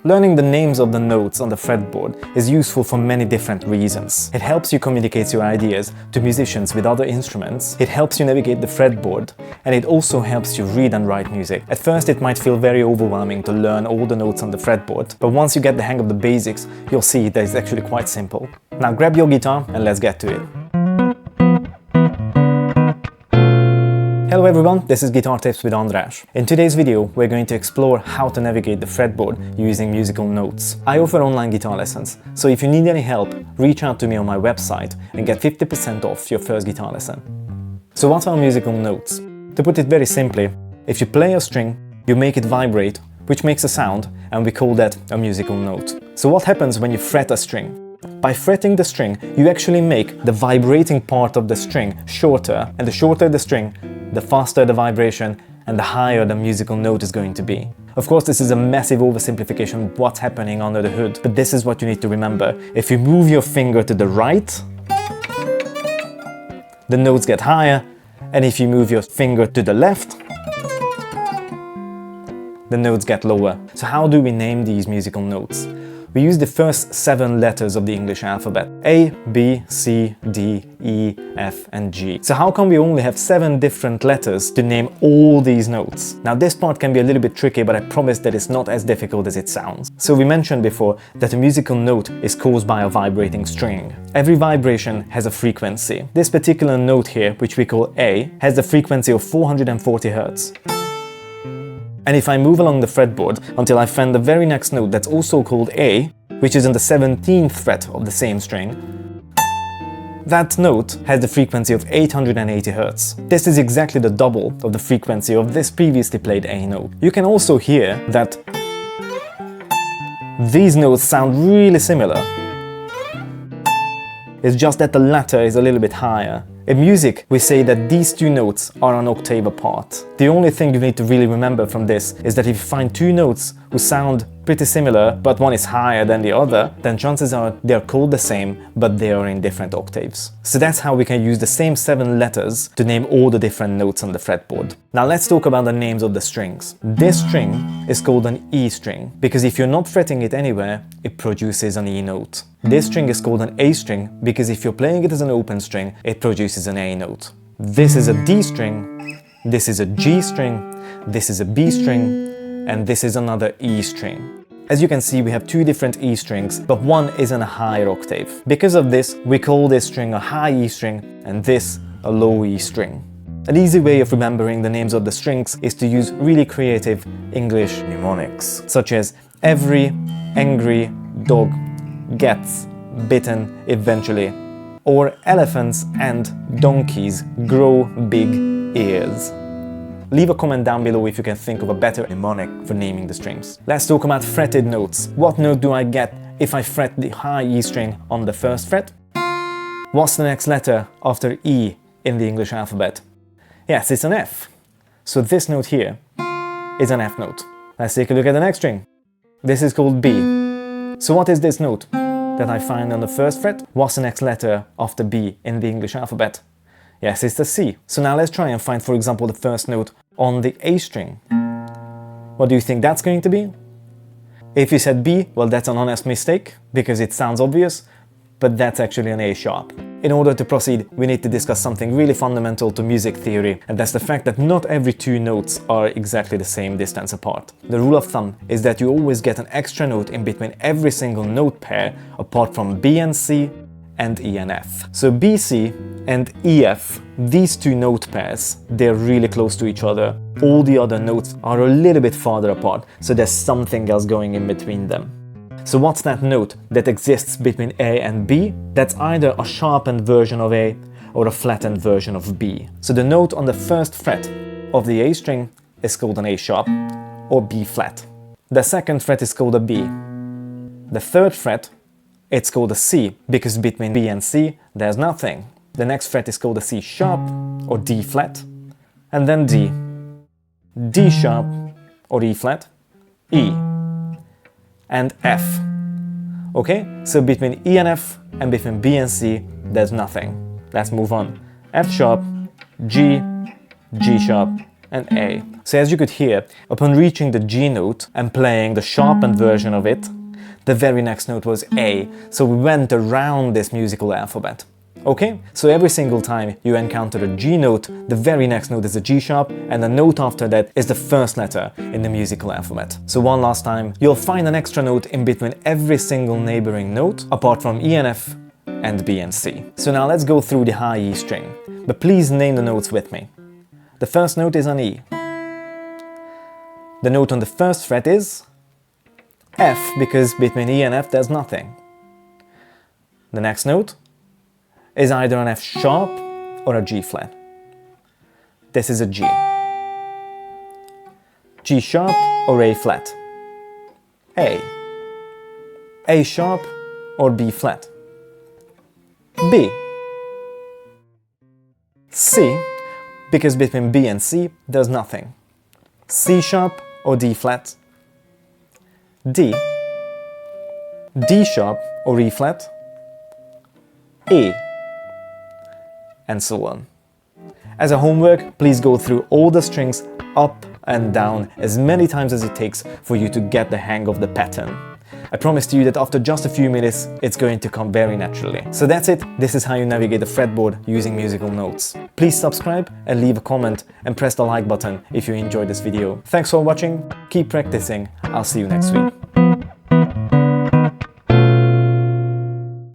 Learning the names of the notes on the fretboard is useful for many different reasons. It helps you communicate your ideas to musicians with other instruments, it helps you navigate the fretboard, and it also helps you read and write music. At first it might feel very overwhelming to learn all the notes on the fretboard, but once you get the hang of the basics, you'll see that it's actually quite simple. Now grab your guitar and let's get to it. Hello everyone, this is Guitar Tips with András. In today's video, we're going to explore how to navigate the fretboard using musical notes. I offer online guitar lessons, so if you need any help, reach out to me on my website and get 50% off your first guitar lesson. So what are musical notes? To put it very simply, if you play a string, you make it vibrate, which makes a sound, and we call that a musical note. So what happens when you fret a string? By fretting the string, you actually make the vibrating part of the string shorter, and the shorter the string, the faster the vibration and the higher the musical note is going to be. Of course, this is a massive oversimplification of what's happening under the hood, but this is what you need to remember. If you move your finger to the right, the notes get higher, and if you move your finger to the left, the notes get lower. So how do we name these musical notes? We use the first 7 letters of the English alphabet: A, B, C, D, E, F and G. So how come we only have 7 different letters to name all these notes? Now this part can be a little bit tricky, but I promise that it's not as difficult as it sounds. So we mentioned before that a musical note is caused by a vibrating string. Every vibration has a frequency. This particular note here, which we call A, has the frequency of 440 Hz. And if I move along the fretboard until I find the very next note that's also called A, which is on the 17th fret of the same string, that note has the frequency of 880 Hz. This is exactly the double of the frequency of this previously played A note. You can also hear that these notes sound really similar. It's just that the latter is a little bit higher. In music, we say that these 2 notes are an octave apart. The only thing you need to really remember from this is that if you find 2 notes who sound pretty similar, but one is higher than the other, then chances are they're called the same, but they are in different octaves. So that's how we can use the same 7 letters to name all the different notes on the fretboard. Now let's talk about the names of the strings. This string is called an E string, because if you're not fretting it anywhere, it produces an E note. This string is called an A string, because if you're playing it as an open string, it produces an A note. This is a D string, this is a G string, this is a B string, and this is another E string. As you can see, we have 2 different E strings, but one is in a higher octave. Because of this, we call this string a high E string and this a low E string. An easy way of remembering the names of the strings is to use really creative English mnemonics, such as every angry dog gets bitten eventually, or elephants and donkeys grow big ears. Leave a comment down below if you can think of a better mnemonic for naming the strings. Let's talk about fretted notes. What note do I get if I fret the high E string on the 1st fret? What's the next letter after E in the English alphabet? Yes, it's an F. So this note here is an F note. Let's take a look at the next string. This is called B. So what is this note that I find on the 1st fret? What's the next letter after B in the English alphabet? Yes, it's the C. So now let's try and find, for example, the first note on the A string. What do you think that's going to be? If you said B, well, that's an honest mistake, because it sounds obvious, but that's actually an A sharp. In order to proceed, we need to discuss something really fundamental to music theory, and that's the fact that not every 2 notes are exactly the same distance apart. The rule of thumb is that you always get an extra note in between every single note pair, apart from B and C, and E and F. So BC and EF, these 2 note pairs, they're really close to each other. All the other notes are a little bit farther apart, so there's something else going in between them. So what's that note that exists between A and B? That's either a sharpened version of A or a flattened version of B. So the note on the 1st fret of the A string is called an A sharp or B flat. The 2nd fret is called a B. The 3rd fret, it's called a C, because between B and C, there's nothing. The next fret is called a C sharp or D flat, and then D. D sharp or E flat, E, and F. Okay, so between E and F and between B and C, there's nothing. Let's move on. F sharp, G, G sharp, and A. So as you could hear, upon reaching the G note and playing the sharpened version of it, the very next note was A, so we went around this musical alphabet. Okay, so every single time you encounter a G note, the very next note is a G sharp, and the note after that is the first letter in the musical alphabet. So one last time, you'll find an extra note in between every single neighboring note, apart from E and F and B and C. So now let's go through the high E string, but please name the notes with me. The first note is an E. The note on the first fret is F, because between E and F there's nothing. The next note is either an F sharp or a G flat. This is a G. G sharp or A flat. A sharp or B flat. B. C, because between B and C there's nothing. C sharp or D flat. D. D sharp or E flat. E. And so on. As a homework, please go through all the strings up and down as many times as it takes for you to get the hang of the pattern. I promise to you that after just a few minutes, it's going to come very naturally. So that's it, this is how you navigate the fretboard using musical notes. Please subscribe and leave a comment and press the like button if you enjoyed this video. Thanks for watching, keep practicing, I'll see you next week.